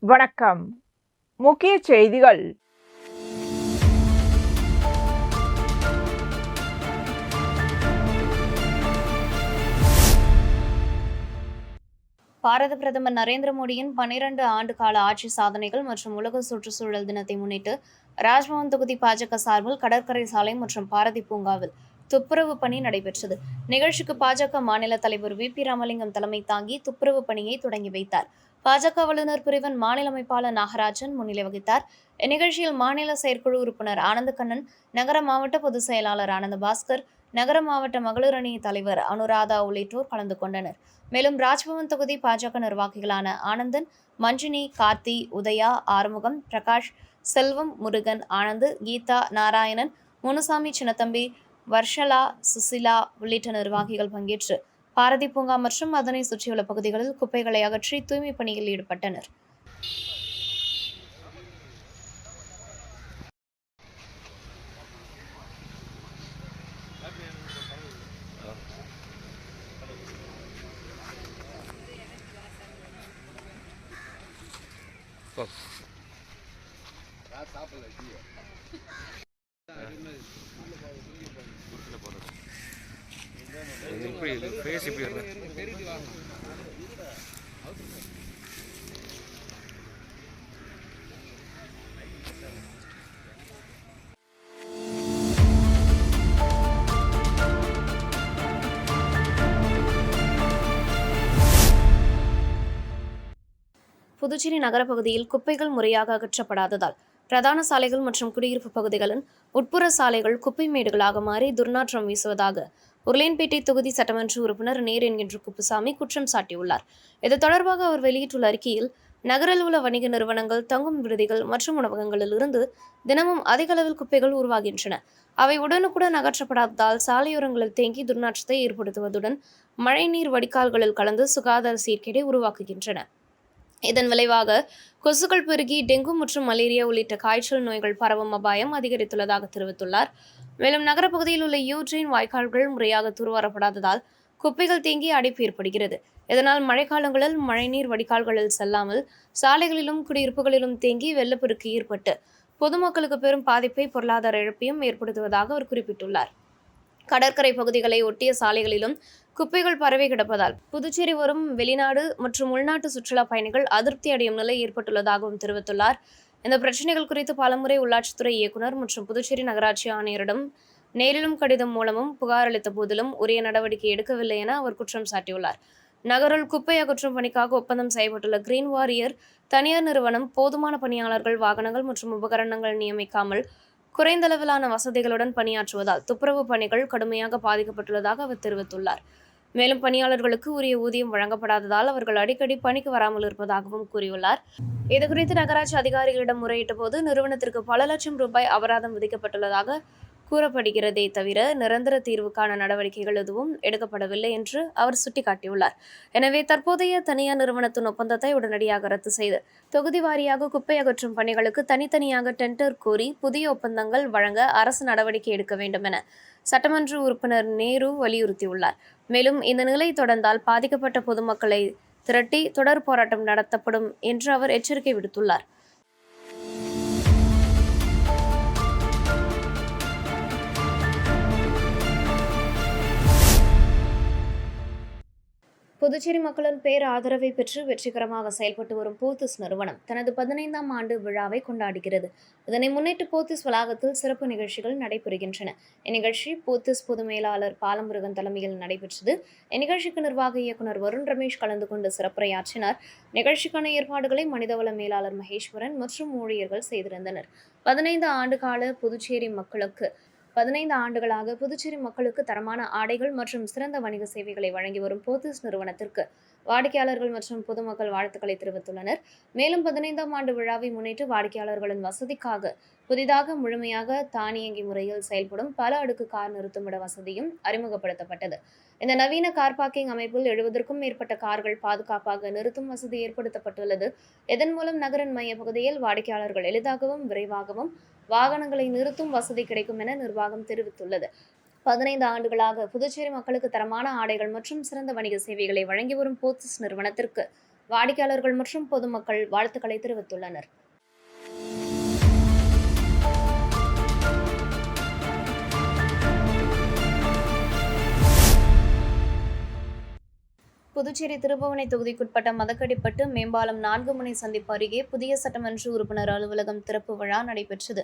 வணக்கம். முக்கிய செய்திகள். பாரத பிரதமர் நரேந்திர மோடியின் 12 ஆண்டு கால ஆட்சி சாதனைகள் மற்றும் உலக சுற்றுச்சூழல் தினத்தை முன்னிட்டு ராஜ்பவன் தொகுதி பாஜக சார்பில் கடற்கரை சாலை மற்றும் பாரதி பூங்காவில் துப்புரவு பணி நடைபெற்றது. நிகழ்ச்சிக்கு பாஜக மாநில தலைவர் வி. ராமலிங்கம் தலைமை தாங்கி துப்புரவு பணியை தொடங்கி வைத்தார். பாஜக வல்லுநர் பிரிவின் மாநில அமைப்பாளர் நாகராஜன் முன்னிலை வகித்தார். இந்நிகழ்ச்சியில் மாநில செயற்குழு உறுப்பினர் ஆனந்தகண்ணன், நகர மாவட்ட பொதுச் செயலாளர் ஆனந்த பாஸ்கர், நகர மாவட்ட மகளிர் அணி தலைவர் அனுராதா உள்ளிட்டோர் கலந்து கொண்டனர். மேலும் ராஜ்பவன் தொகுதி பாஜக நிர்வாகிகளான ஆனந்தன், மஞ்சினி, கார்த்தி, உதயா, ஆறுமுகம், பிரகாஷ், செல்வம், முருகன், ஆனந்த், கீதா, நாராயணன், முனுசாமி, சின்னத்தம்பி, வர்ஷலா, சுசிலா உள்ளிட்ட நிர்வாகிகள் பங்கேற்று பாரதி பூங்கா மற்றும் அதனை சுற்றியுள்ள பகுதிகளில் குப்பைகளை அகற்றி தூய்மை பணியில் ஈடுபட்டனர். புதுச்சேரி நகர பகுதியில் குப்பைகள் முறையாக அகற்றப்படாததால் பிரதான சாலைகள் மற்றும் குடியிருப்பு பகுதிகளின் உட்புற சாலைகள் குப்பை மேடுகளாக மாறி துர்நாற்றம் வீசுவதாக உருளையன்பேட்டை தொகுதி சட்டமன்ற உறுப்பினர் நேர் என்கின்ற குப்புசாமி குற்றம் சாட்டியுள்ளார். இது தொடர்பாக அவர் வெளியிட்டுள்ள அறிக்கையில், நகரில் உள்ள வணிக நிறுவனங்கள், தங்கும் விடுதிகள் மற்றும் உணவகங்களில் இருந்து தினமும் அதிக அளவில் குப்பைகள் உருவாகின்றன. அவை உடனுக்குடன் அகற்றப்படாததால் சாலையோரங்களில் தேங்கி துர்நாற்றத்தை ஏற்படுத்துவதுடன் மழைநீர் வடிகால்களில் கலந்து சுகாதார சீர்கேடை உருவாக்குகின்றன. இதன் விளைவாக கொசுக்கள் பெருகி டெங்கு மற்றும் மலேரியா உள்ளிட்ட காய்ச்சல் நோய்கள் பரவும் அபாயம் அதிகரித்துள்ளதாக தெரிவித்துள்ளார். மேலும் நகரப்பகுதியில் உள்ள யூட்ரைன் வாய்க்கால்கள் முறையாக தூர்வாரப்படாததால் குப்பைகள் தேங்கி அடைப்பு ஏற்படுகிறது. இதனால் மழைக்காலங்களில் மழைநீர் வடிகால்களில் செல்லாமல் சாலைகளிலும் குடியிருப்புகளிலும் தேங்கி வெள்ளப்பெருக்கு ஏற்பட்டு பொதுமக்களுக்கு பெரும் பாதிப்பை, பொருளாதார இழப்பையும் ஏற்படுத்துவதாக அவர் குறிப்பிட்டுள்ளார். கடற்கரை பகுதிகளை ஒட்டிய சாலைகளிலும் குப்பைகள் பரவி கிடப்பதால் புதுச்சேரி வரும் வெளிநாடு மற்றும் உள்நாட்டு சுற்றுலா பயணிகள் அதிருப்தி அடையும் நிலை ஏற்பட்டுள்ளதாகவும் தெரிவித்துள்ளார். இந்த பிரச்சினைகள் குறித்து பலமுறை உள்ளாட்சித்துறை இயக்குநர் மற்றும் புதுச்சேரி நகராட்சி ஆணையரிடம் நேரிலும் கடிதம் மூலமும் புகார் அளித்த போதிலும் உரிய நடவடிக்கை எடுக்கவில்லை என அவர் குற்றம் சாட்டியுள்ளார். நகரில் குப்பை அகற்றும் பணிக்காக ஒப்பந்தம் செய்யப்பட்டுள்ள கிரீன் வாரியர் தனியார் நிறுவனம் போதுமான பணியாளர்கள், வாகனங்கள் மற்றும் உபகரணங்கள் நியமிக்காமல் குறைந்த அளவிலான வசதிகளுடன் பணியாற்றுவதால் துப்புரவு பணிகள் கடுமையாக பாதிக்கப்பட்டுள்ளதாக அவர் தெரிவித்துள்ளார். மேலும் பணியாளர்களுக்கு உரிய ஊதியம் வழங்கப்படாததால் அவர்கள் அடிக்கடி பணிக்கு வராமல் இருப்பதாகவும் கூறியுள்ளார். இதுகுறித்து நகராட்சி அதிகாரிகளிடம் முறையிட்ட போது நிறுவனத்திற்கு பல லட்சம் ரூபாய் அபராதம் விதிக்கப்பட்டுள்ளதாக கூறப்படுகிறதே தவிர நிரந்தர தீர்வுக்கான நடவடிக்கைகள் எதுவும் எடுக்கப்படவில்லை என்று அவர் சுட்டிக்காட்டியுள்ளார். எனவே தற்போதைய தனியார் நிறுவனத்தின் ஒப்பந்தத்தை உடனடியாக ரத்து செய்து தொகுதி வாரியாக குப்பை அகற்றும் பணிகளுக்கு தனித்தனியாக டெண்டர் கோரி புதிய ஒப்பந்தங்கள் வழங்க அரசு நடவடிக்கை எடுக்க வேண்டும் என சட்டமன்ற உறுப்பினர் நேரு வலியுறுத்தியுள்ளார். மேலும் இந்த நிலை தொடர்ந்தால் பாதிக்கப்பட்ட பொதுமக்களை திரட்டி தொடர் போராட்டம் நடத்தப்படும் என்று அவர் எச்சரிக்கை விடுத்துள்ளார். புதுச்சேரி மக்களின் பேர் ஆதரவை பெற்று வெற்றிகரமாக செயல்பட்டு வரும் போத்தீஸ் நிறுவனம் தனது 15ஆம் ஆண்டு விழாவை கொண்டாடுகிறது. இதனை முன்னிட்டு போத்தீஸ் வளாகத்தில் சிறப்பு நிகழ்ச்சிகள் நடைபெறுகின்றன. இந்நிகழ்ச்சி போத்தீஸ் பொது மேலாளர் பாலமுருகன் தலைமையில் நடைபெற்றது. இந்நிகழ்ச்சிக்கு நிர்வாக இயக்குநர் வருண் ரமேஷ் கலந்து கொண்டு சிறப்புரையாற்றினார். நிகழ்ச்சிக்கான ஏற்பாடுகளை மனிதவள மேலாளர் மகேஸ்வரன் மற்றும் ஊழியர்கள் செய்திருந்தனர். 15 ஆண்டு கால புதுச்சேரி மக்களுக்கு 15 ஆண்டுகளாக புதுச்சேரி மக்களுக்கு தரமான ஆடைகள் மற்றும் சிறந்த வணிக சேவைகளை வழங்கி வரும் போத்தீஸ் நிறுவனத்திற்கு வாடிக்கையாளர்கள் மற்றும் பொதுமக்கள் வாழ்த்துக்களை தெரிவித்துள்ளனர். மேலும் 15ஆம் ஆண்டு விழாவை முன்னிட்டு வாடிக்கையாளர்களின் வசதிக்காக புதிதாக முழுமையாக தானியங்கி முறையில் செயல்படும் பல அடுக்கு கார் நிறுத்துமிட வசதியும் அறிமுகப்படுத்தப்பட்டது. இந்த நவீன கார் பார்க்கிங் அமைப்பில் 70க்கும் மேற்பட்ட கார்கள் பாதுகாப்பாக நிறுத்தும் வசதி ஏற்படுத்தப்பட்டுள்ளது. இதன் மூலம் நகரின் மைய பகுதியில் வாடிக்கையாளர்கள் எளிதாகவும் விரைவாகவும் வாகனங்களை நிறுத்தும் வசதி கிடைக்கும் என நிர்வாகம் தெரிவித்துள்ளது. 15 ஆண்டுகளாக புதுச்சேரி மக்களுக்கு தரமான ஆடைகள் மற்றும் சிறந்த வணிக சேவைகளை வழங்கி வரும் போத்தீஸ் நிறுவனத்திற்கு வாடிக்கையாளர்கள் மற்றும் பொதுமக்கள் வாழ்த்துக்களை தெரிவித்துள்ளனர். புதுச்சேரி திருபுவனை தொகுதிக்குட்பட்ட மதக்கடிப்பட்டு மேம்பாலம் 4 முனை சந்திப்பு அருகே புதிய சட்டமன்ற உறுப்பினர் அலுவலகம் திறப்பு விழா நடைபெற்றது.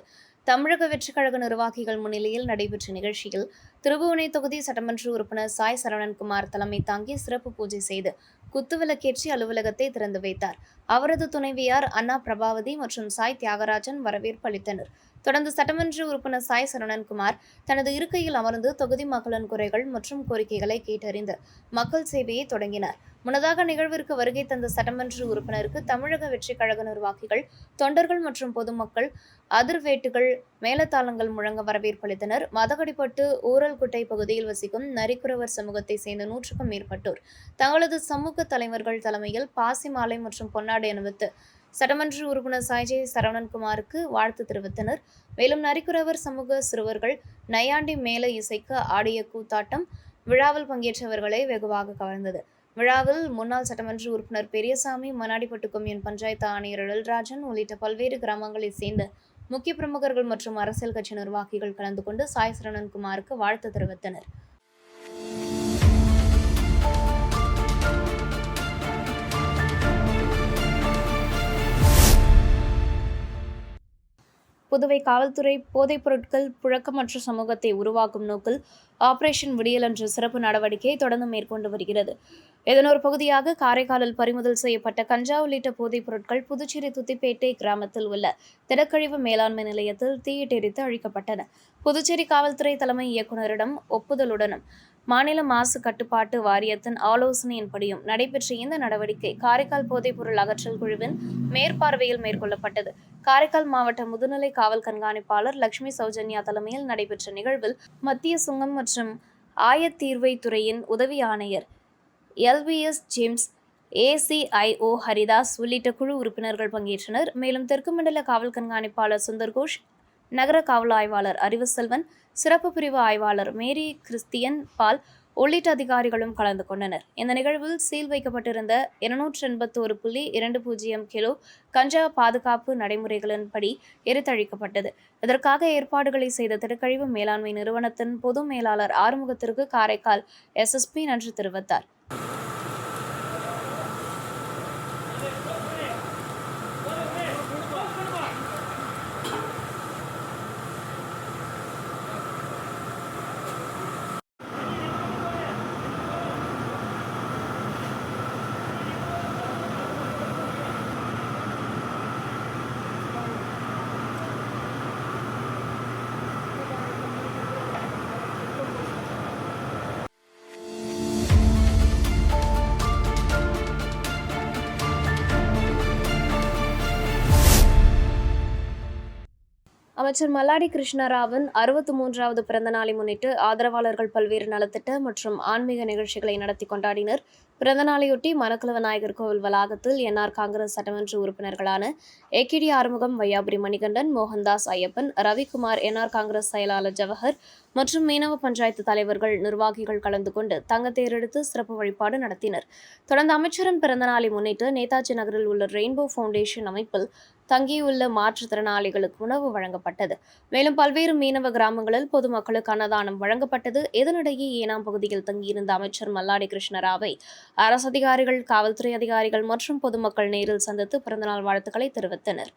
தமிழக வெற்றிக் கழக நிர்வாகிகள் முன்னிலையில் நடைபெற்ற நிகழ்ச்சியில் திருபுவனை தொகுதி சட்டமன்ற உறுப்பினர் சாய் சரவணன்குமார் தலைமை தாங்கி சிறப்பு பூஜை செய்து குத்துவிளக்கேற்றி அலுவலகத்தை திறந்து வைத்தார். அவரது துணைவியார் அண்ணா பிரபாவதி மற்றும் சாய் தியாகராஜன் வரவேற்பு அளித்தனர். தொடர்ந்து சட்டமன்ற உறுப்பினர் சாய் சரவணன்குமார் தனது இருக்கையில் அமர்ந்து தொகுதி மக்களின் குறைகள் மற்றும் கோரிக்கைகளை கேட்டறிந்து மக்கள் சேவையை தொடங்கினார். முன்னதாக நிகழ்விற்கு வருகை தந்த சட்டமன்ற உறுப்பினருக்கு தமிழக வெற்றிக் கழக நிர்வாகிகள், தொண்டர்கள் மற்றும் பொதுமக்கள் அதிர்வேட்டுகள், மேளதாளங்கள் முழங்க வரவேற்பளித்தனர். மதகடிப்பட்டு ஊரல்குட்டை பகுதியில் வசிக்கும் நரிக்குறவர் சமூகத்தை சேர்ந்த 100க்கும் மேற்பட்டோர் தங்களது சமூக தலைவர்கள் தலைமையில் பாசி மாலை மற்றும் பொன்னாடை அணிவித்து சட்டமன்ற உறுப்பினர் சாய் சரவணன்குமாருக்கு வாழ்த்து தெரிவித்தனர். மேலும் நரிக்குறவர் சமூக சிறுவர்கள் நையாண்டி மேல இசைக்க ஆடிய கூத்தாட்டம் விழாவில் பங்கேற்றவர்களை வெகுவாக கவர்ந்தது. விழாவில் முன்னாள் சட்டமன்ற உறுப்பினர் பெரியசாமி, மண்ணாடிப்பட்டு கொம்யூன் பஞ்சாயத்து ஆணையர் எழில்ராஜன் உள்ளிட்ட பல்வேறு கிராமங்களைச் சேர்ந்த முக்கிய பிரமுகர்கள் மற்றும் அரசியல் கட்சி நிர்வாகிகள் கலந்து கொண்டு சாய் சரவணன்குமாருக்கு வாழ்த்து தெரிவித்தனர். புதுவை காவல்துறை போதைப் பொருட்கள் புழக்கமற்ற சமூகத்தை உருவாக்கும் நோக்கில் ஆபரேஷன் விடியல் என்ற சிறப்பு நடவடிக்கையை தொடர்ந்து மேற்கொண்டு வருகிறது. இதன் ஒரு பகுதியாக காரைக்காலில் பறிமுதல் செய்யப்பட்ட கஞ்சா உள்ளிட்ட போதைப் பொருட்கள் புதுச்சேரி துத்திப்பேட்டை கிராமத்தில் உள்ள திடக்கழிவு மேலாண்மை நிலையத்தில் தீயிட்டெரித்து அழிக்கப்பட்டன. புதுச்சேரி காவல்துறை தலைமை இயக்குநரிடம் ஒப்புதலுடனும் மாநில மாசு கட்டுப்பாட்டு வாரியத்தின் ஆலோசனையின்படியும் நடைபெற்ற இந்த நடவடிக்கை காரைக்கால் போதைப்பொருள் அகற்றல் குழுவின் மேற்பார்வையில் மேற்கொள்ளப்பட்டது. காரைக்கால் மாவட்ட முதுநிலை காவல் கண்காணிப்பாளர் லட்சுமி சௌஜன்யா தலைமையில் நடைபெற்ற நிகழ்வில் மத்திய சுங்கம் மற்றும் ஆயத்தீர்வைத்துறையின் உதவி ஆணையர் LBS ஜேம்ஸ், ACIO ஹரிதாஸ் உள்ளிட்ட குழு உறுப்பினர்கள் பங்கேற்றனர். மேலும் தெற்கு மண்டல காவல் கண்காணிப்பாளர் சுந்தர்கோஷ், நகர காவல் ஆய்வாளர் அறிவுசெல்வன், சிறப்பு பிரிவு ஆய்வாளர் மேரி கிறிஸ்டியன் பால் உள்ளிட்ட அதிகாரிகளும் கலந்து கொண்டனர். இந்த நிகழ்வில் சீல் வைக்கப்பட்டிருந்த 281.20 கிலோ கஞ்சா பாதுகாப்பு நடைமுறைகளின்படி எரித்தழிக்கப்பட்டது. இதற்காக ஏற்பாடுகளை செய்த திடக்கழிவு மேலாண்மை நிறுவனத்தின் பொது மேலாளர் ஆறுமுகத்திற்கு காரைக்கால் SSP நன்றி தெரிவித்தார். அமைச்சர் மல்லாடி கிருஷ்ணராவின் 63வது பிறந்த நாளை முன்னிட்டு ஆதரவாளர்கள் பல்வேறு நலத்திட்ட மற்றும் ஆன்மீக நிகழ்ச்சிகளை நடத்தி கொண்டாடினர். பிறந்த நாளையொட்டி மணக்குள விநாயகர் கோவில் வளாகத்தில் NR காங்கிரஸ் சட்டமன்ற உறுப்பினர்களான AKD ஆறுமுகம், வையாபுரி மணிகண்டன், மோகன்தாஸ் ஐயப்பன், ரவிக்குமார், NR காங்கிரஸ் செயலாளர் ஜவஹர் மற்றும் மீனவ பஞ்சாயத்து தலைவர்கள், நிர்வாகிகள் கலந்து கொண்டு தங்கத்தேர் எடுத்து சிறப்பு வழிபாடு நடத்தினர். தொடர்ந்து அமைச்சரின் பிறந்த நாளை முன்னிட்டு நேதாஜி நகரில் உள்ள ரெயின்போ ஃபவுண்டேஷன் அமைப்பில் தங்கியுள்ள மாற்றுத்திறனாளிகளுக்கு உணவு வழங்கப்பட்டது. மேலும் பல்வேறு மீனவ கிராமங்களில் பொதுமக்களுக்கு அன்னதானம் வழங்கப்பட்டது. இதனிடையே ஏனாம் பகுதியில் தங்கியிருந்த அமைச்சர் மல்லாடி கிருஷ்ணராவை அரசு அதிகாரிகள், காவல்துறை அதிகாரிகள் மற்றும் பொதுமக்கள் நேரில் சந்தித்து பிறந்தநாள் வாழ்த்துக்களை தெரிவித்தனர்.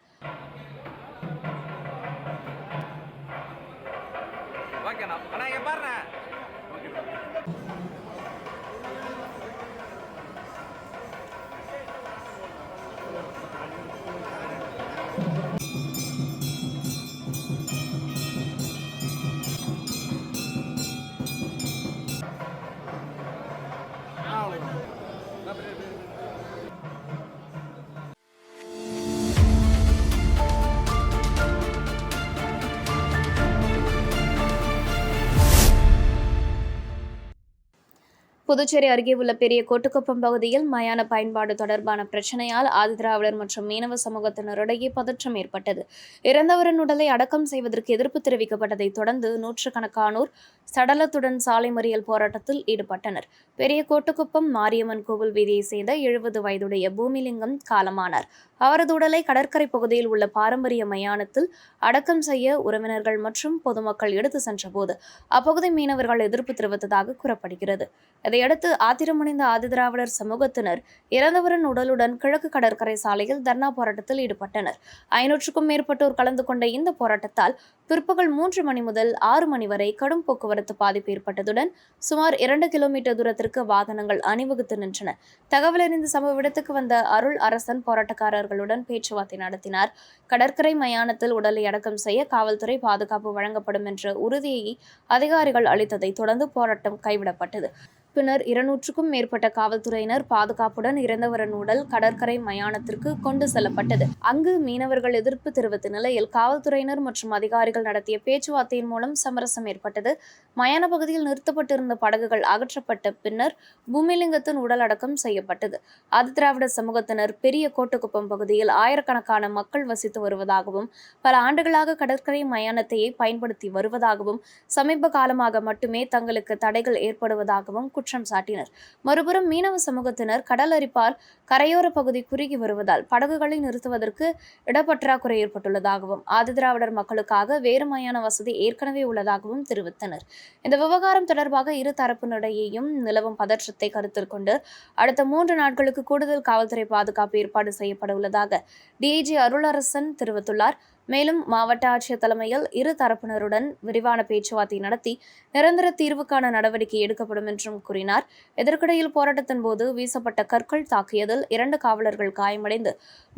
புதுச்சேரி அருகே உள்ள பெரிய கோட்டுக்குப்பம் பகுதியில் மயான பயன்பாடு தொடர்பான பிரச்சனையால் ஆதிதிராவிடர் மற்றும் மீனவ சமூகத்தினரிடையே பதற்றம் ஏற்பட்டது. இறந்தவரின் உடலை அடக்கம் செய்வதற்கு எதிர்ப்பு தெரிவிக்கப்பட்டதை தொடர்ந்து நூற்றுக்கணக்கானோர் சடலத்துடன் சாலை மறியல் போராட்டத்தில் ஈடுபட்டனர். பெரிய கோட்டுக்குப்பம் மாரியம்மன் கோவில் வீதியைச் சேர்ந்த 70 வயதுடைய பூமிலிங்கம் காலமானார். அவரது உடலை கடற்கரை பகுதியில் உள்ள பாரம்பரிய மயானத்தில் அடக்கம் செய்ய உறவினர்கள் மற்றும் பொதுமக்கள் எடுத்து சென்றபோது அப்பகுதி மீனவர்கள் எதிர்ப்பு தெரிவித்ததாக கூறப்படுகிறது. இதையடுத்து ஆத்திரமடைந்த ஆதிதிராவிடர் சமூகத்தினர் இறந்தவரின் உடலுடன் கிழக்கு கடற்கரை சாலையில் தர்ணா போராட்டத்தில் ஈடுபட்டனர். 500க்கும் மேற்பட்டோர் கலந்து கொண்ட இந்த போராட்டத்தால் பிற்பகல் 3 மணி முதல் 6 மணி வரை கடும் போக்குவரத்து பாதிப்பு ஏற்பட்டதுடன் சுமார் 2 கிலோமீட்டர் தூரத்திற்கு வாகனங்கள் அணிவகுத்து நின்றன. தகவலறிந்த சம்பவ இடத்துக்கு வந்த அருள் அரசன் போராட்டக்காரர்களுடன் பேச்சுவார்த்தை நடத்தினார். கடற்கரை மயானத்தில் உடலை அடக்கம் செய்ய காவல்துறை பாதுகாப்பு வழங்கப்படும் என்ற உறுதியை அதிகாரிகள் அளித்ததை தொடர்ந்து போராட்டம் கைவிடப்பட்டது. பின்னர் 200க்கும் மேற்பட்ட காவல்துறையினர் பாதுகாப்புடன் இறந்தவரின் உடல் கடற்கரை மயானத்திற்கு கொண்டு செல்லப்பட்டது. அங்கு மீனவர்கள் எதிர்ப்பு தெரிவித்த நிலையில் காவல்துறையினர் மற்றும் அதிகாரிகள் நடத்திய பேச்சுவார்த்தையின் மூலம் சமரசம் ஏற்பட்டது. மயான பகுதியில் நிறுத்தப்பட்டிருந்த படகுகள் அகற்றப்பட்ட பின்னர் பூமிலிங்கத்தின் உடல் அடக்கம் செய்யப்பட்டது. ஆதிதிராவிட சமூகத்தினர் பெரிய கோட்டுக்குப்பம் பகுதியில் ஆயிரக்கணக்கான மக்கள் வசித்து வருவதாகவும் பல ஆண்டுகளாக கடற்கரை மயானத்தையே பயன்படுத்தி வருவதாகவும் சமீப காலமாக மட்டுமே தங்களுக்கு தடைகள் ஏற்படுவதாகவும் குற்றம் சாட்டினர். மறுபுறம் மீனவ சமூகத்தினர் கடல் அரிப்பால் கரையோர பகுதி குறுகி வருவதால் படகுகளை நிறுத்துவதற்கு இடப்பற்றாக்குறை ஏற்பட்டுள்ளதாகவும் ஆதிதிராவிடர் மக்களுக்காக வேறு மயான வசதி ஏற்கனவே உள்ளதாகவும் தெரிவித்தனர். இந்த விவகாரம் தொடர்பாக இரு தரப்பினரிடையேயும் நிலவும் பதற்றத்தை கருத்தில் கொண்டு அடுத்த 3 நாட்களுக்கு கூடுதல் காவல்துறை பாதுகாப்பு ஏற்பாடு செய்யப்பட உள்ளதாக டிஐஜி அருளரசன் தெரிவித்துள்ளார். மேலும் மாவட்ட ஆட்சியர் தலைமையில் இரு தரப்பினருடன் விரிவான பேச்சுவார்த்தை நடத்தி நிரந்தர தீர்வுக்கான நடவடிக்கை எடுக்கப்படும் என்றும் கூறினார். இதற்கிடையில் போராட்டத்தின் போது வீசப்பட்ட கற்கள் தாக்கியதில் 2 காவலர்கள் காயமடைந்து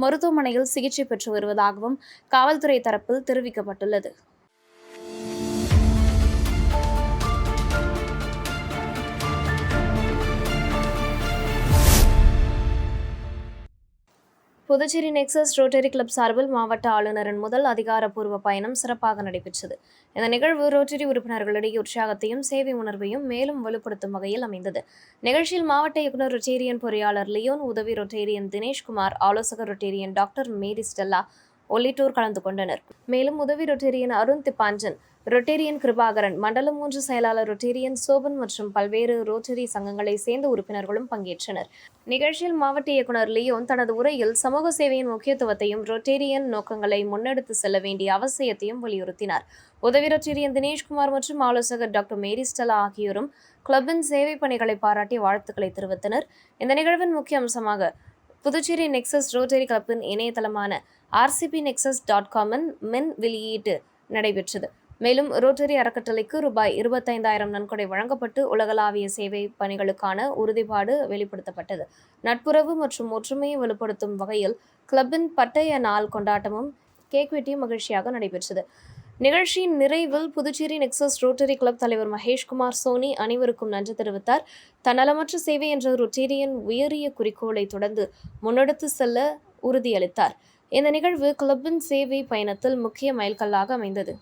மருத்துவமனையில் சிகிச்சை பெற்று வருவதாகவும் காவல்துறை தரப்பில் தெரிவிக்கப்பட்டுள்ளது. புதுச்சேரி நெக்சஸ் ரோட்டரி கிளப் சார்பில் மாவட்ட ஆளுநரின் முதல் அதிகாரப்பூர்வ பயணம் சிறப்பாக நடைபெற்றது. இந்த நிகழ்வு ரோட்டரி உறுப்பினர்களிடையே உற்சாகத்தையும் சேவை உணர்வையும் மேலும் வலுப்படுத்தும் வகையில் அமைந்தது. நிகழ்ச்சியில் மாவட்ட இயக்குநர் ரொட்டேரியன் பொறியாளர் லியோன், உதவி ரொட்டேரியன் தினேஷ்குமார், ஆலோசகர் ரொட்டேரியன் டாக்டர் மேரி ஸ்டெல்லா உள்ளிட்டோர் கலந்து கொண்டனர். மேலும் உதவி ரொட்டேரியன் அருண் திப்பாஞ்சன், ரொட்டேரியன் கிருபாகரன், மண்டலம் 3 செயலாளர் ரொட்டேரியன் சோபன் மற்றும் பல்வேறு ரோட்டரி சங்கங்களை சேர்ந்த உறுப்பினர்களும் பங்கேற்றனர். நிகழ்ச்சியில் மாவட்ட இயக்குநர் லியோன் தனது உரையில் சமூக சேவையின் முக்கியத்துவத்தையும் ரொட்டேரியன் நோக்கங்களை முன்னெடுத்து செல்ல வேண்டிய அவசியத்தையும் வலியுறுத்தினார். உதவி ரொட்டேரியன் தினேஷ்குமார் மற்றும் ஆலோசகர் டாக்டர் மேரி ஸ்டெல்லா ஆகியோரும் கிளப்பின் சேவை பணிகளை பாராட்டி வாழ்த்துக்களை தெரிவித்தனர். இந்த நிகழ்வின் முக்கிய அம்சமாக புதுச்சேரி நெக்சஸ் ரோட்டரி கிளப்பின் இணையதளமான rcpnexus.com-இன் மின் வெளியீட்டு நடைபெற்றது. மேலும் ரோட்டரி அறக்கட்டளைக்கு ரூபாய் 25,000 நன்கொடை வழங்கப்பட்டு உலகளாவிய சேவை பணிகளுக்கான உறுதிப்பாடு வெளிப்படுத்தப்பட்டது. நட்புறவு மற்றும் ஒற்றுமையை வலுப்படுத்தும் வகையில் கிளப்பின் பட்டய நாள் கொண்டாட்டமும் கேக் வெட்டியும் மகிழ்ச்சியாக நடைபெற்றது. நிகழ்ச்சியின் நிறைவில் புதுச்சேரி நெக்சஸ் ரோட்டரி கிளப் தலைவர் மகேஷ்குமார் சோனி அனைவருக்கும் நன்றி தெரிவித்தார். தன்னலமற்ற சேவை என்ற ரொட்டேரியன் உயரிய குறிக்கோளை தொடர்ந்து முன்னெடுத்து செல்ல உறுதியளித்தார். இந்த நிகழ்வு கிளப்பின் சேவை பயணத்தில் முக்கிய மைல்கல்லாக அமைந்தது.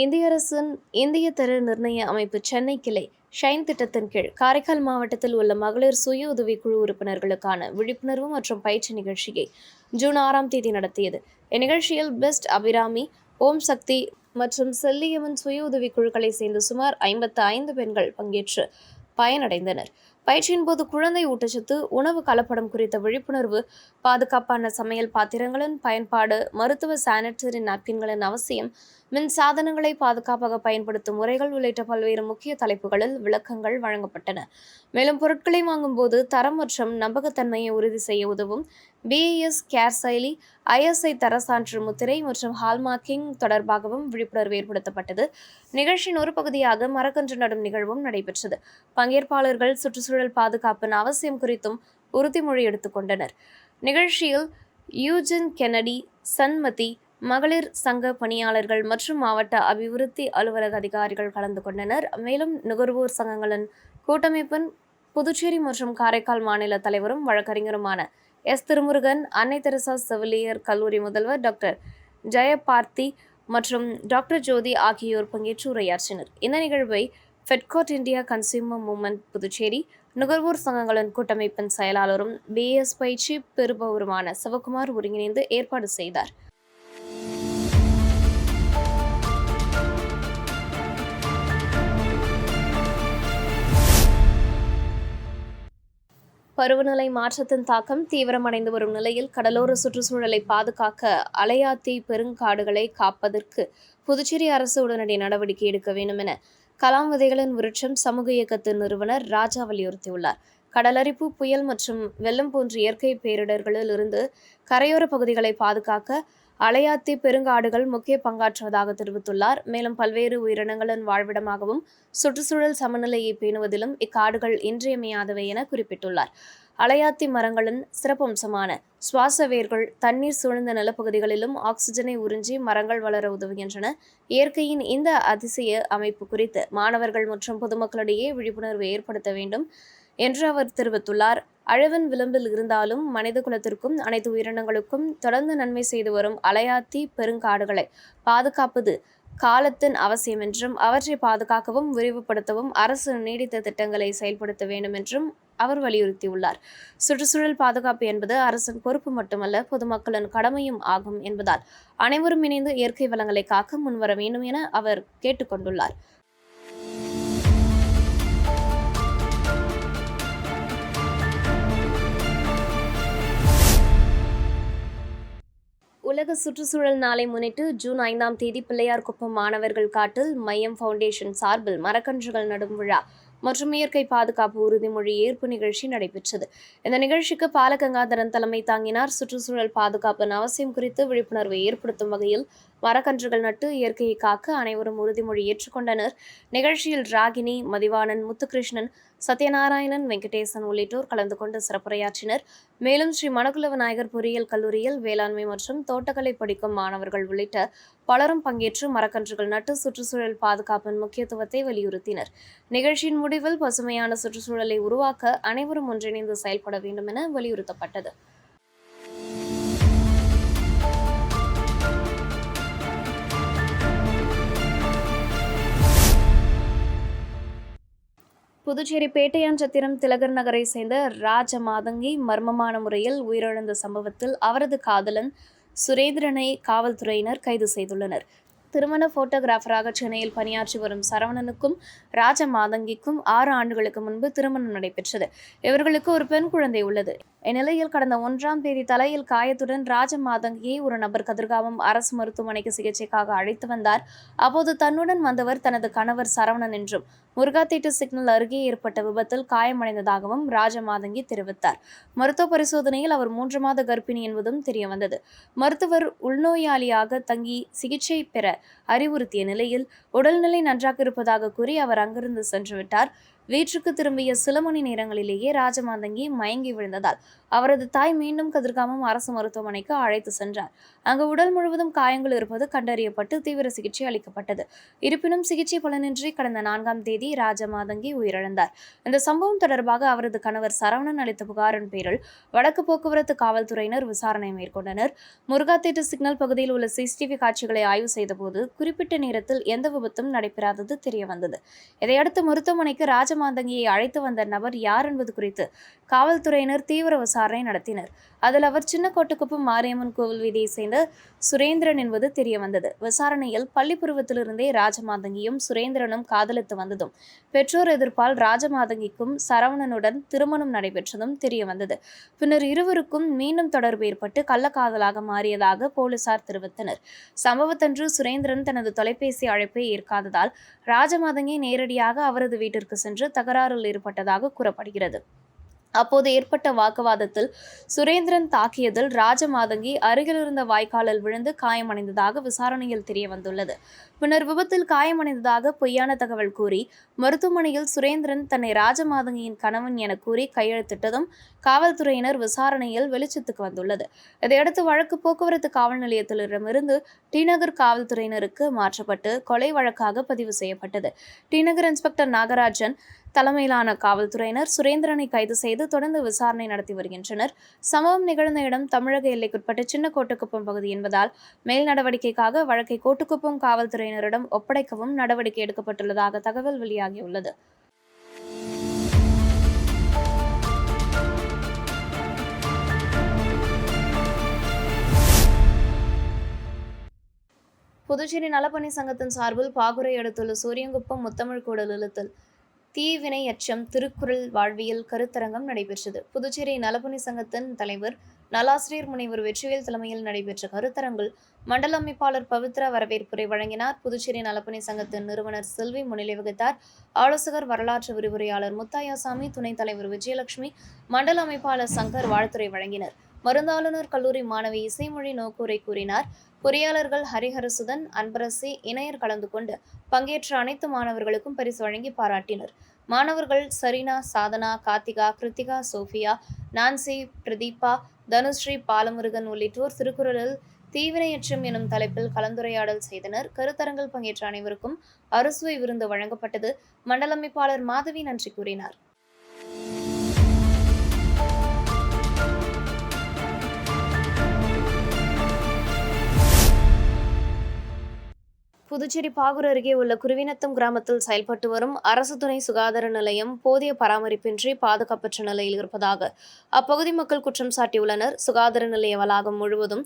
இந்திய அரசின் இந்திய தர நிர்ணய அமைப்பு சென்னை கிளை ஷைன் திட்டத்தின் கீழ் காரைக்கால் மாவட்டத்தில் உள்ள மகளிர் சுய உதவிக்குழு உறுப்பினர்களுக்கான விழிப்புணர்வு மற்றும் பயிற்சி நிகழ்ச்சியை ஜூன் 6ஆம் தேதி நடத்தியது. இந்நிகழ்ச்சியில் பெஸ்ட் அபிராமி, ஓம் சக்தி மற்றும் செல்லியம்மன் சுய உதவிக்குழுக்களை சேர்ந்த சுமார் 55 பெண்கள் பங்கேற்று பயனடைந்தனர். பயிற்சியின் போது குழந்தை ஊட்டச்சத்து, உணவு கலப்படம் குறித்த விழிப்புணர்வு, பாதுகாப்பான சமையல் பாத்திரங்களின் பயன்பாடு, மருத்துவ சானிட்டரி நாப்கின்களின் அவசியம், மின் சாதனங்களை பாதுகாப்பாக பயன்படுத்தும் முறைகள் உள்ளிட்ட பல்வேறு முக்கிய தலைப்புகளில் விளக்கங்கள் வழங்கப்பட்டன. மேலும் பொருட்களை வாங்கும் போது தரம் மற்றும் நம்பகத்தன்மையை உறுதி செய்ய உதவும் BIS கேர் செயலி, ISI தர சான்று முத்திரை மற்றும் ஹால்மார்க்கிங் தொடர்பாகவும் விழிப்புணர்வு ஏற்படுத்தப்பட்டது. நிகழ்ச்சியின் ஒரு பகுதியாக மரக்கன்று நடும் நிகழ்வும் நடைபெற்றது. பங்கேற்பாளர்கள் சுற்றுச்சூழல் பாதுகாப்பின் அவசியம் குறித்தும் உறுதிமொழி எடுத்துக்கொண்டனர். நிகழ்ச்சியில் யூஜின் கென்னடி, சன்மதி, மகளிர் சங்க பணியாளர்கள் மற்றும் மாவட்ட அபிவிருத்தி அலுவலக அதிகாரிகள் கலந்து கொண்டனர். மேலும் நுகர்வோர் சங்கங்களின் கூட்டமைப்பின் புதுச்சேரி மற்றும் காரைக்கால் மாநில தலைவரும் வழக்கறிஞருமான எஸ். திருமுருகன், அன்னை தெரசா செவிலியர் கல்லூரி முதல்வர் டாக்டர் ஜெயபார்த்தி மற்றும் டாக்டர் ஜோதி ஆகியோர் பங்கேற்று உரையாற்றினர். இந்த நிகழ்வை ஃபெட்காட் இந்தியா கன்சியூமர் மூவ்மெண்ட் புதுச்சேரி நுகர்வோர் சங்கங்களின் கூட்டமைப்பின் செயலாளரும் BS பயிற்சி பெறுபவருமான சிவகுமார் ஒருங்கிணைந்து ஏற்பாடு செய்தார். பருவநிலை மாற்றத்தின் தாக்கம் தீவிரமடைந்து வரும் நிலையில் கடலோர சுற்றுச்சூழலை பாதுகாக்க அலையாத்தி பெருங்காடுகளை காப்பதற்கு புதுச்சேரி அரசு உடனடி நடவடிக்கை எடுக்க வேண்டும் என கலாம் விதைகளின் விருட்சம் சமூக இயக்கத்தின் நிறுவனர் ராஜா வலியுறுத்தியுள்ளார். கடலரிப்பு, புயல் மற்றும் வெள்ளம் போன்ற இயற்கை பேரிடர்களில் இருந்து கரையோர பகுதிகளை பாதுகாக்க அலையாத்தி பெருங்காடுகள் முக்கிய பங்காற்றுவதாக தெரிவித்துள்ளார். மேலும் பல்வேறு உயிரினங்களின் வாழ்விடமாகவும் சுற்றுச்சூழல் சமநிலையை பேணுவதிலும் இக்காடுகள் இன்றியமையாதவை என குறிப்பிட்டுள்ளார். அலையாத்தி மரங்களின் சிறப்பம்சமான சுவாச வேர்கள் தண்ணீர் சூழ்ந்த நிலப்பகுதிகளிலும் ஆக்சிஜனை உறிஞ்சி மரங்கள் வளர உதவுகின்றன. இயற்கையின் இந்த அதிசய அமைப்பு குறித்து மாணவர்கள் மற்றும் பொதுமக்களிடையே விழிப்புணர்வு ஏற்படுத்த வேண்டும் என்று அவர் தெரிவித்துள்ளார். அழிவின் விளிம்பில் இருந்தாலும் மனித குலத்திற்கும் அனைத்து உயிரினங்களுக்கும் தொடர்ந்து நன்மை செய்து வரும் அலையாத்தி பெருங்காடுகளை பாதுகாப்பது காலத்தின் அவசியம் என்றும் அவற்றை பாதுகாக்கவும் விரிவுபடுத்தவும் அரசு நீடித்த திட்டங்களை செயல்படுத்த வேண்டும் என்றும் அவர் வலியுறுத்தியுள்ளார். சுற்றுச்சூழல் பாதுகாப்பு என்பது அரசின் பொறுப்பு மட்டுமல்ல, பொதுமக்களின் கடமையும் ஆகும் என்பதால் அனைவரும் இணைந்து இயற்கை வளங்களை காக்க முன்வர வேண்டும் என அவர் கேட்டுக்கொண்டுள்ளார். உலக சுற்றுச்சூழல் நாளை முன்னிட்டு ஜூன் 5ஆம் தேதி பிள்ளையார்குப்பம் மாணவர்கள் காட்டில் மையம் ஃபவுண்டேஷன் சார்பில் மரக்கன்றுகள் நடும் விழா மற்றும் இயற்கை பாதுகாப்பு உறுதிமொழி ஏற்பு நிகழ்ச்சி நடைபெற்றது. இந்த நிகழ்ச்சிக்கு பாலகங்காதரன் தலைமை தாங்கினார். சுற்றுச்சூழல் பாதுகாப்பின் அவசியம் குறித்து விழிப்புணர்வை ஏற்படுத்தும் வகையில் மரக்கன்றுகள் நட்டு இயற்கையை காக்க அனைவரும் உறுதிமொழி ஏற்றுக்கொண்டனர். நிகழ்ச்சியில் ராகினி, மதிவாணன், முத்துகிருஷ்ணன், சத்யநாராயணன், வெங்கடேசன் உள்ளிட்டோர் கலந்து கொண்டு சிறப்புரையாற்றினர். மேலும் ஸ்ரீ மணக்குள விநாயகர் பொறியியல் கல்லூரியில் வேளாண்மை மற்றும் தோட்டக்கலை படிக்கும் மாணவர்கள் உள்ளிட்ட பலரும் பங்கேற்று மரக்கன்றுகள் நட்டு சுற்றுச்சூழல் பாதுகாப்பின் முக்கியத்துவத்தை வலியுறுத்தினர். நிகழ்ச்சியின் முடிவில் பசுமையான சுற்றுச்சூழலை உருவாக்க அனைவரும் ஒன்றிணைந்து செயல்பட வேண்டும் என வலியுறுத்தப்பட்டது. புதுச்சேரி பேட்டையான்சத்திரம் திலகர் நகரை சேர்ந்த ராஜ மாதங்கி மர்மமான முறையில் உயிரிழந்த சம்பவத்தில் அவரது காதலன் சுரேந்திரனை காவல்துறையினர் கைது செய்துள்ளனர். திருமண போட்டோகிராஃபராக சென்னையில் பணியாற்றி வரும் சரவணனுக்கும் ராஜ மாதங்கிக்கும் 6 ஆண்டுகளுக்கு முன்பு திருமணம் நடைபெற்றது. இவர்களுக்கு ஒரு பெண் குழந்தை உள்ளது. இந்நிலையில் கடந்த 1ஆம் தேதி தலையில் காயத்துடன் ராஜ மாதங்கியை ஒரு நபர் கதிர்காமம் அரசு மருத்துவமனைக்கு சிகிச்சைக்காக அழைத்து வந்தார். அப்போது தன்னுடன் வந்தவர் தனது கணவர் சரவணன் என்றும் முருகாத்தேட்டு சிக்னல் அருகே ஏற்பட்ட விபத்தில் காயமடைந்ததாகவும் ராஜ மாதங்கி தெரிவித்தார். மருத்துவ பரிசோதனையில் அவர் 3 மாத கர்ப்பிணி என்பதும் தெரியவந்தது. மருத்துவர் உள்நோயாளியாக தங்கி சிகிச்சை பெற அறிவுறுத்திய நிலையில் உடல்நிலை நன்றாக இருப்பதாக கூறி அவர் அங்கிருந்து சென்றுவிட்டார். வீட்டுக்கு திரும்பிய சில மணி நேரங்களிலேயே ராஜமாதங்கி மயங்கி விழுந்ததால் அவரது தாய் மீண்டும் கதிர்காமம் அரசு மருத்துவமனைக்கு அழைத்து சென்றார். அங்கு உடல் முழுவதும் காயங்கள் இருப்பது கண்டறியப்பட்டு தீவிர சிகிச்சை அளிக்கப்பட்டது. இருப்பினும் சிகிச்சை பலனின்றி கடந்த 4ஆம் தேதி ராஜமாதங்கி உயிரிழந்தார். இந்த சம்பவம் தொடர்பாக அவரது கணவர் சரவணன் அளித்த புகாரின் பேரில் வடக்கு போக்குவரத்து காவல்துறையினர் விசாரணை மேற்கொண்டனர். முருகாத்தேட்டு சிக்னல் பகுதியில் உள்ள CCTV காட்சிகளை ஆய்வு செய்தபோது குறிப்பிட்ட நேரத்தில் எந்த விபத்தும் நடைபெறாதது தெரியவந்தது. இதையடுத்து மருத்துவமனைக்கு ராஜமாதங்கியை அழைத்து வந்த நபர் யார் என்பது குறித்து காவல்துறையினர் தீவிர விசாரணை நடத்தினர். அதில் அவர் சின்னக்கோட்டுக்குப்பம் மாரியம்மன் கோவில் வீதியை சேர்ந்த சுரேந்திரன் என்பது தெரியவந்தது. விசாரணையில் பள்ளி பருவத்திலிருந்தே ராஜமாதங்கியும் சுரேந்திரனும் காதலித்து வந்ததும் பெற்றோர் எதிர்ப்பால் ராஜமாதங்கிக்கும் சரவணனுடன் திருமணம் நடைபெற்றதும் தெரியவந்தது. பின்னர் இருவருக்கும் மீண்டும் தொடர்பு ஏற்பட்டு கள்ளக்காதலாக மாறியதாக போலீசார் தெரிவித்தனர். சம்பவத்தன்று சுரேந்திரன் தனது தொலைபேசி அழைப்பை ஏற்காததால் ராஜமாதங்கி நேரடியாக அவரது வீட்டிற்கு சென்று தகராறில் ஈடுபட்டதாக கூறப்படுகிறது. அப்போது ஏற்பட்ட வாக்குவாதத்தில் சுரேந்திரன் தாக்கியதில் ராஜமாதங்கி அருகிலிருந்த வாய்க்காலில் விழுந்து காயமடைந்ததாக விசாரணையில் தெரிய வந்துள்ளது. பின்னர் விபத்தில் காயமடைந்ததாக பொய்யான தகவல் கூறி மருத்துவமனையில் சுரேந்திரன் தன்னை ராஜமாதங்கியின் கணவன் என கூறி கையெழுத்திட்டதும் காவல்துறையினர் விசாரணையில் வெளிச்சத்துக்கு வந்துள்ளது. இதையடுத்து வழக்கு போக்குவரத்து காவல் நிலையத்திலிருந்து டிநகர் காவல்துறையினருக்கு மாற்றப்பட்டு கொலை வழக்காக பதிவு செய்யப்பட்டது. டிநகர் இன்ஸ்பெக்டர் நாகராஜன் தலைமையிலான காவல்துறையினர் சுரேந்திரனை கைது செய்து தொடர்ந்து விசாரணை நடத்தி வருகின்றனர். சம்பவம் நிகழ்ந்த இடம் தமிழக எல்லைக்குட்பட்ட சின்ன கோட்டுக்குப்பம் பகுதி என்பதால் மேல் நடவடிக்கைக்காக வழக்கை கோட்டுக்குப்பம் காவல்துறையினரிடம் ஒப்படைக்கவும் நடவடிக்கை எடுக்கப்பட்டுள்ளதாக தகவல் வெளியாகியுள்ளது. புதுச்சேரி நலப்பணி சங்கத்தின் சார்பில் பாகூரை அடுத்துள்ள சூரியங்குப்பம் முத்தமிழ் கூடல் இல்லத்தில் தீவினை அச்சம் திருக்குறள் வாழ்வியல் கருத்தரங்கம் நடைபெற்றது. புதுச்சேரி நலப்பணி சங்கத்தின் தலைவர் நலாசிரியர் முனைவர் வெற்றிவேல் தலைமையில் நடைபெற்ற கருத்தரங்கில் மண்டல அமைப்பாளர் பவித்ரா வரவேற்புரை வழங்கினார். புதுச்சேரி நலப்பணி சங்கத்தின் நிறுவனர் செல்வி முன்னிலை வகித்தார். ஆலோசகர் வரலாற்று விரிவுரையாளர் முத்தாயாசாமி, துணைத் தலைவர் விஜயலட்சுமி, மண்டல அமைப்பாளர் சங்கர் வாழ்த்துரை வழங்கினர். மருந்தாளுநர் கல்லூரி மாணவி இசைமொழி நோக்குரை கூறினார். பொறியாளர்கள் ஹரிஹரசுதன், அன்பரசி, இணையர் கலந்து கொண்டு பங்கேற்ற அனைத்து மாணவர்களுக்கும் பரிசு வழங்கி பாராட்டினர். மாணவர்கள் சரினா, சாதனா, கார்த்திகா, கிருத்திகா, சோஃபியா, நான்சி, பிரதீபா, தனுஸ்ரீ, பாலமுருகன் உள்ளிட்டோர் திருக்குறளில் தீவினையற்றம் எனும் தலைப்பில் கலந்துரையாடல் செய்தனர். கருத்தரங்கில் பங்கேற்ற அனைவருக்கும் அறுசுவை விருந்து வழங்கப்பட்டது. மண்டல அமைப்பாளர் மாதவி நன்றி கூறினார். புதுச்சேரி பாகூர் அருகே உள்ள குருவிநத்தம் கிராமத்தில் செயல்பட்டு வரும் அரசு துணை சுகாதார நிலையம் போதிய பராமரிப்பின்றி பாதுகாப்பற்ற நிலையில் இருப்பதாக அப்பகுதி மக்கள் குற்றம் சாட்டியுள்ளனர். சுகாதார நிலைய வளாகம் முழுவதும்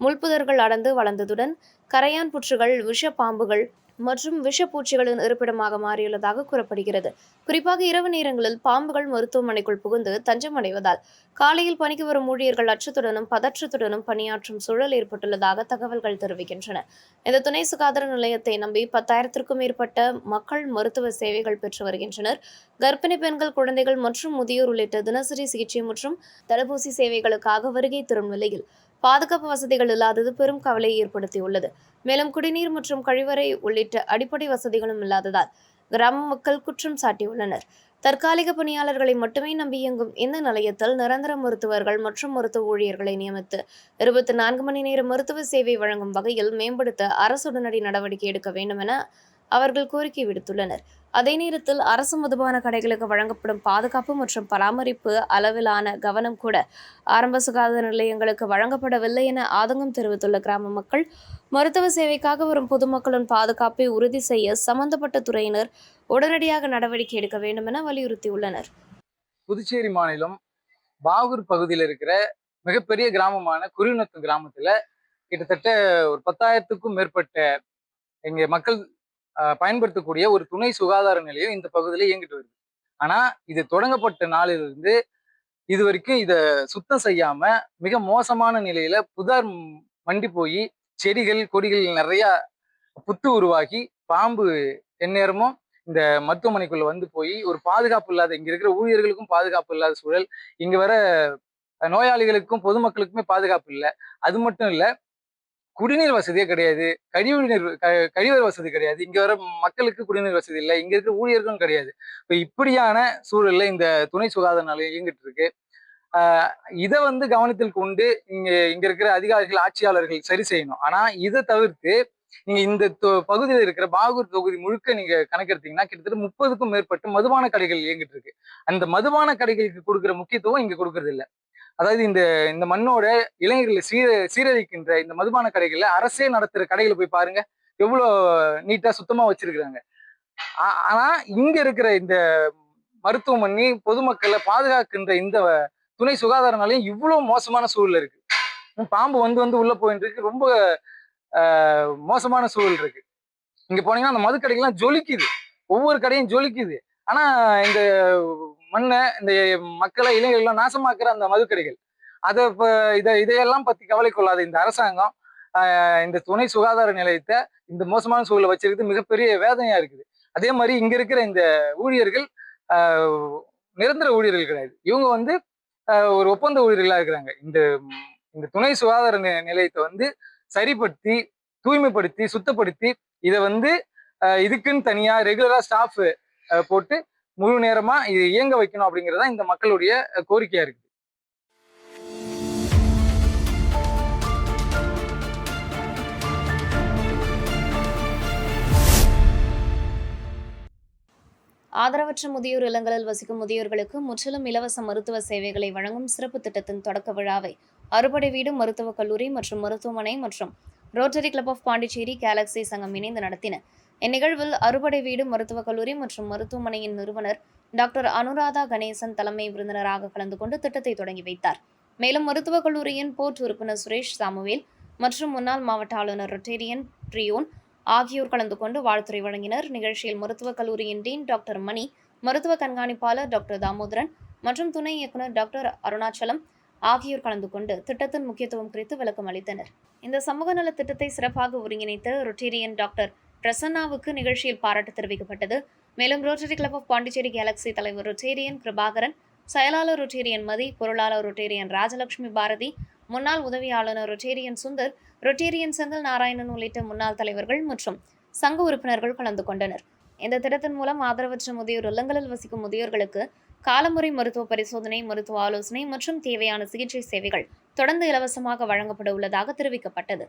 முள்புதர்கள் அடர்ந்து வளர்ந்ததுடன் கரையான் புற்றுகள், விஷ பாம்புகள் மற்றும் விஷப்பூச்சிகளின் இருப்பிடமாக மாறியுள்ளதாக கூறப்படுகிறது. குறிப்பாக இரவு நேரங்களில் பாம்புகள் மருத்துவமனைக்குள் புகுந்து தஞ்சம் அடைவதால் காலையில் பணிக்கு வரும் ஊழியர்கள் அச்சத்துடனும் பதற்றத்துடனும் பணியாற்றும் சூழல் ஏற்பட்டுள்ளதாக தகவல்கள் தெரிவிக்கின்றன. இந்த துணை சுகாதார நிலையத்தை நம்பி 10,000க்கும் மேற்பட்ட மக்கள் மருத்துவ சேவைகள் பெற்று வருகின்றனர். கர்ப்பிணி பெண்கள், குழந்தைகள் மற்றும் முதியோர் உள்ளிட்ட தினசரி சிகிச்சை மற்றும் தடுப்பூசி சேவைகளுக்காக வருகை தரும் நிலையில் பாதுகாப்பு வசதிகள் இல்லாதது பெரும் கவலையை ஏற்படுத்தியுள்ளது. மேலும் குடிநீர் மற்றும் கழிவறை உள்ளிட்ட அடிப்படை வசதிகளும் இல்லாததால் கிராம மக்கள் குற்றம் சாட்டியுள்ளனர். தற்காலிக பணியாளர்களை மட்டுமே நம்பி இயங்கும் இந்த நிலையத்தில் நிரந்தர மருத்துவர்கள் மற்றும் மருத்துவ ஊழியர்களை நியமித்து 24 மணி நேர மருத்துவ சேவை வழங்கும் வகையில் மேம்படுத்த அரசு உடனடி நடவடிக்கை எடுக்க வேண்டும் என அவர்கள் கோரிக்கை விடுத்துள்ளனர். அதே நேரத்தில் அரசு மதுபான கடைகளுக்கு வழங்கப்படும் பாதுகாப்பு மற்றும் பராமரிப்பு அளவிலான கவனம் கூட ஆரம்ப சுகாதார நிலையங்களுக்கு வழங்கப்படவில்லை என ஆதங்கம் தெரிவித்துள்ள கிராம மக்கள், மருத்துவ சேவைக்காக வரும் பொதுமக்களின் பாதுகாப்பை உறுதி செய்ய சம்பந்தப்பட்ட துறையினர் உடனடியாக நடவடிக்கை எடுக்க வேண்டும் என வலியுறுத்தியுள்ளனர். புதுச்சேரி மாநிலம் பாகூர் பகுதியில் இருக்கிற மிகப்பெரிய கிராமமான குருவிநத்தம் கிராமத்துல கிட்டத்தட்ட ஒரு 10,000க்கும் மேற்பட்ட எங்க மக்கள் பயன்படுத்தக்கூடிய ஒரு துணை சுகாதார நிலையம் இந்த பகுதியில இயங்கிட்டு வருது. ஆனா இது தொடங்கப்பட்ட நாளிலிருந்து இது வரைக்கும் இத சுத்தம் செய்யாம மிக மோசமான நிலையில புதார் மண்டி போய் செடிகள், கொடிகள் நிறைய புத்து உருவாகி பாம்பு எந்நேரமும் இந்த மருத்துவமனைக்குள்ள வந்து போய் ஒரு பாதுகாப்பு இல்லாத, இங்க இருக்கிற ஊழியர்களுக்கும் பாதுகாப்பு இல்லாத சூழல், இங்க வர நோயாளிகளுக்கும் பொதுமக்களுக்குமே பாதுகாப்பு இல்லை. அது மட்டும் இல்ல, குடிநீர் வசதியே கிடையாது, கழிவறை வசதி கிடையாது, இங்க வர மக்களுக்கு குடிநீர் வசதி இல்லை, இங்க இருக்கிற ஊழியர்களும் கிடையாது. இப்ப இப்படியான சூழல்ல இந்த துணை சுகாதார நிலையம் இயங்கிட்டு இருக்கு. இதை வந்து கவனத்தில் கொண்டு இங்க இருக்கிற அதிகாரிகள், ஆட்சியாளர்கள் சரி செய்யணும். ஆனா இதை தவிர்த்து நீங்க இந்த பகுதியில் இருக்கிற பாகூர் தொகுதி முழுக்க நீங்க கணக்கெடுத்தீங்கன்னா கிட்டத்தட்ட 30க்கும் மேற்பட்ட மதுபான கடைகள் இயங்கிட்டு இருக்கு. அந்த மதுபான கடைகளுக்கு கொடுக்குற முக்கியத்துவம் இங்க கொடுக்கறது இல்லை. அதாவது இந்த மண்ணோட இளைஞர்களை சீரழிக்கின்ற இந்த மதுபான கடைகள்ல அரசே நடத்துற கடைகளை போய் பாருங்க, எவ்வளவு நீட்டா சுத்தமா வச்சிருக்கிறாங்க. ஆனா இங்க இருக்கிற இந்த மருத்துவமனை பொதுமக்களை பாதுகாக்கின்ற இந்த துணை சுகாதார நிலையம் இவ்வளவு மோசமான சூழல் இருக்கு. பாம்பு வந்து உள்ள போயிட்டு இருக்கு. ரொம்ப மோசமான சூழல் இருக்கு. இங்க போனீங்கன்னா அந்த மது கடைகள்லாம் ஜொலிக்குது, ஒவ்வொரு கடையும் ஜொலிக்குது. ஆனா இந்த மண்ணை, இந்த மக்களை, இளைஞர்கள்லாம் நாசமாக்குற அந்த மது கடைகள், அதை இதையெல்லாம் பத்தி கவலை கொள்ளாத இந்த அரசாங்கம் இந்த துணை சுகாதார நிலையத்தை இந்த மோசமான சூழலை வச்சிருக்கிறது மிகப்பெரிய வேதனையா இருக்குது. அதே மாதிரி இங்க இருக்கிற இந்த ஊழியர்கள் நிரந்தர ஊழியர்கள் கிடையாது. இவங்க வந்து ஒரு ஒப்பந்த ஊழியர்களா இருக்கிறாங்க. இந்த துணை சுகாதார நிலையத்தை வந்து சரிப்படுத்தி, தூய்மைப்படுத்தி, சுத்தப்படுத்தி இதை வந்து இதுக்குன்னு தனியா ரெகுலரா ஸ்டாஃப் போட்டு முழு நேரமா இது இயங்க வைக்கணும் அப்படிங்கறத இந்த மக்களுடைய கோரிக்கையா இருக்கு. ஆதரவற்ற முதியோர் இல்லங்களில் வசிக்கும் முதியோர்களுக்கு முற்றிலும் இலவச மருத்துவ சேவைகளை வழங்கும் சிறப்பு திட்டத்தின் தொடக்க விழாவை அறுபடை வீடு மருத்துவக் கல்லூரி மற்றும் மருத்துவமனை மற்றும் rotary club of Pondicherry galaxy சங்கம் இணைந்து நடத்தின. இந்நிகழ்வில் அறுபடை வீடு மருத்துவக் கல்லூரி மற்றும் மருத்துவமனையின் நிறுவனர் டாக்டர் அனுராதா கணேசன் தலைமை விருந்தினராக கலந்து கொண்டு திட்டத்தை தொடங்கி வைத்தார். மேலும் மருத்துவக் கல்லூரியின் போர்ட் உறுப்பினர் சுரேஷ் சாமுவேல் மற்றும் முன்னாள் மாவட்ட ஆளுநர் ரொட்டேரியன் பிரியோன் ஆகியோர் கலந்து கொண்டு வாழ்த்துரை வழங்கினர். நிகழ்ச்சியில் மருத்துவக் கல்லூரியின் டீன் டாக்டர் மணி, மருத்துவ கண்காணிப்பாளர் டாக்டர் தாமோதரன் மற்றும் துணை இயக்குநர் டாக்டர் அருணாச்சலம் ஆகியோர் கலந்து கொண்டு திட்டத்தின் முக்கியத்துவம் குறித்து விளக்கம் அளித்தனர். இந்த சமூக நல திட்டத்தை சிறப்பாக ஒருங்கிணைத்த ரொட்டேரியன் டாக்டர் பிரசன்னாவுக்கு நிகழ்ச்சியில் பாராட்டு தெரிவிக்கப்பட்டது. மேலும் rotary club of Pondicherry galaxy தலைவர் ரொட்டேரியன் பிரபாகரன், செயலாளர் ரொட்டேரியன் மதி, பொருளாளர் ரொட்டேரியன் ராஜலட்சுமி பாரதி, முன்னாள் உதவி ஆளுநர் ரொட்டேரியன் சுந்தர், ரொட்டேரியன் செந்தில் நாராயணன் உள்ளிட்ட முன்னாள் தலைவர்கள் மற்றும் சங்க உறுப்பினர்கள் கலந்து கொண்டனர். இந்த திட்டத்தின் மூலம் ஆதரவற்ற முதியோர் இல்லங்களில் வசிக்கும் முதியோர்களுக்கு காலமுறை மருத்துவ பரிசோதனை, மருத்துவ ஆலோசனை மற்றும் தேவையான சிகிச்சை சேவைகள் தொடர்ந்து இலவசமாக வழங்கப்பட உள்ளதாக தெரிவிக்கப்பட்டது.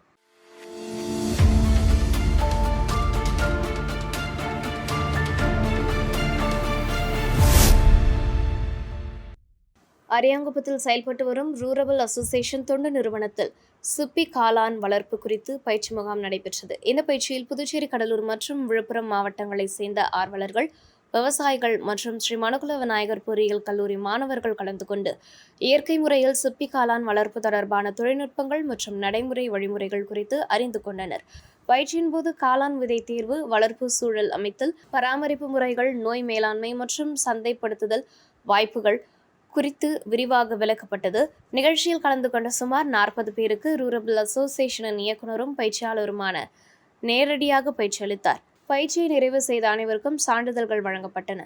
அரியாங்குப்பத்தில் செயல்பட்டு வரும் ரூரல் அசோசியேஷன் தொண்டு நிறுவனத்தில் சிப்பி காளான் வளர்ப்பு குறித்து பயிற்சி முகாம் நடைபெற்றது. இந்த பயிற்சியில் புதுச்சேரி, கடலூர் மற்றும் விழுப்புரம் மாவட்டங்களைச் சேர்ந்த ஆர்வலர்கள், விவசாயிகள் மற்றும் ஸ்ரீ மனுகுல விநாயகர் பொறியியல் கல்லூரி மாணவர்கள் கலந்து கொண்டு இயற்கை முறையில் சிப்பி காளான் வளர்ப்பு தொடர்பான தொழில்நுட்பங்கள் மற்றும் நடைமுறை வழிமுறைகள் குறித்து அறிந்து கொண்டனர். பயிற்சியின் போது காளான் விதை தேர்வு, வளர்ப்பு சூழல் அமைத்தல், பராமரிப்பு முறைகள், நோய் மேலாண்மை மற்றும் சந்தைப்படுத்துதல் வாய்ப்புகள் குறித்து விரிவாக விளக்கப்பட்டது. நிகழ்ச்சியில் கலந்து கொண்ட சுமார் 40 பேருக்கு ரூரல் அசோசியேஷனின் இயக்குநரும் பயிற்சியாளருமான நேரடியாக பயிற்சி அளித்தார். பயிற்சியை நிறைவு செய்த அனைவருக்கும் சான்றிதழ்கள் வழங்கப்பட்டன.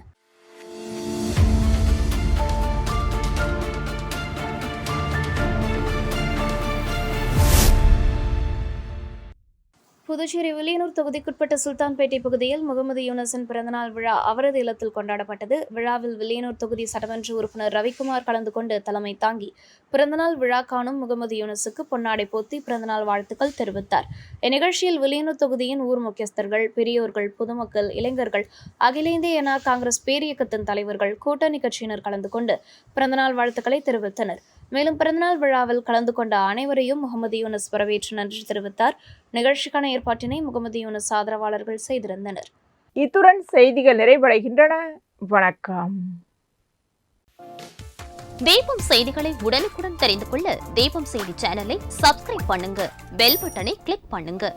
புதுச்சேரி வில்லியனூர் தொகுதிக்குட்பட்ட சுல்தான்பேட்டை பகுதியில் முகமது யூனஸின் பிறந்தநாள் விழா அவரது இல்லத்தில் கொண்டாடப்பட்டது. விழாவில் வில்லியனூர் தொகுதி சட்டமன்ற உறுப்பினர் ரவிக்குமார் கலந்து கொண்டு தலைமை தாங்கி பிறந்தநாள் விழா காணும் முகமது யூனஸுக்கு பொன்னாடை போர்த்தி பிறந்தநாள் வாழ்த்துக்கள் தெரிவித்தார். இந்நிகழ்ச்சியில் வில்லியனூர் தொகுதியின் ஊர் முக்கியஸ்தர்கள், பெரியோர்கள், பொதுமக்கள், இளைஞர்கள், அகில இந்திய என்ஆர் காங்கிரஸ் பேரியக்கத்தின் தலைவர்கள், கூட்டணி கட்சியினர் கலந்து கொண்டு பிறந்தநாள் வாழ்த்துக்களை தெரிவித்தனர். மேலும் பிறந்தநாள் விழாவில் கலந்து கொண்ட அனைவரையும் முகமது யூனஸ் வரவேற்று நன்றி தெரிவித்தார். நிகழ்ச்சிக்கான ஏற்பாட்டினை முகமது யூனஸ் ஆதரவாளர்கள் செய்திருந்தனர். இத்துடன் செய்திகள் நிறைவடைகின்றன. வணக்கம். தீபம் செய்திகளை உடனுக்குடன் தெரிந்து கொள்ள தீபம் செய்தி சேனலை சப்ஸ்கிரைப் பண்ணுங்க. பெல் பட்டனை கிளிக் பண்ணுங்க.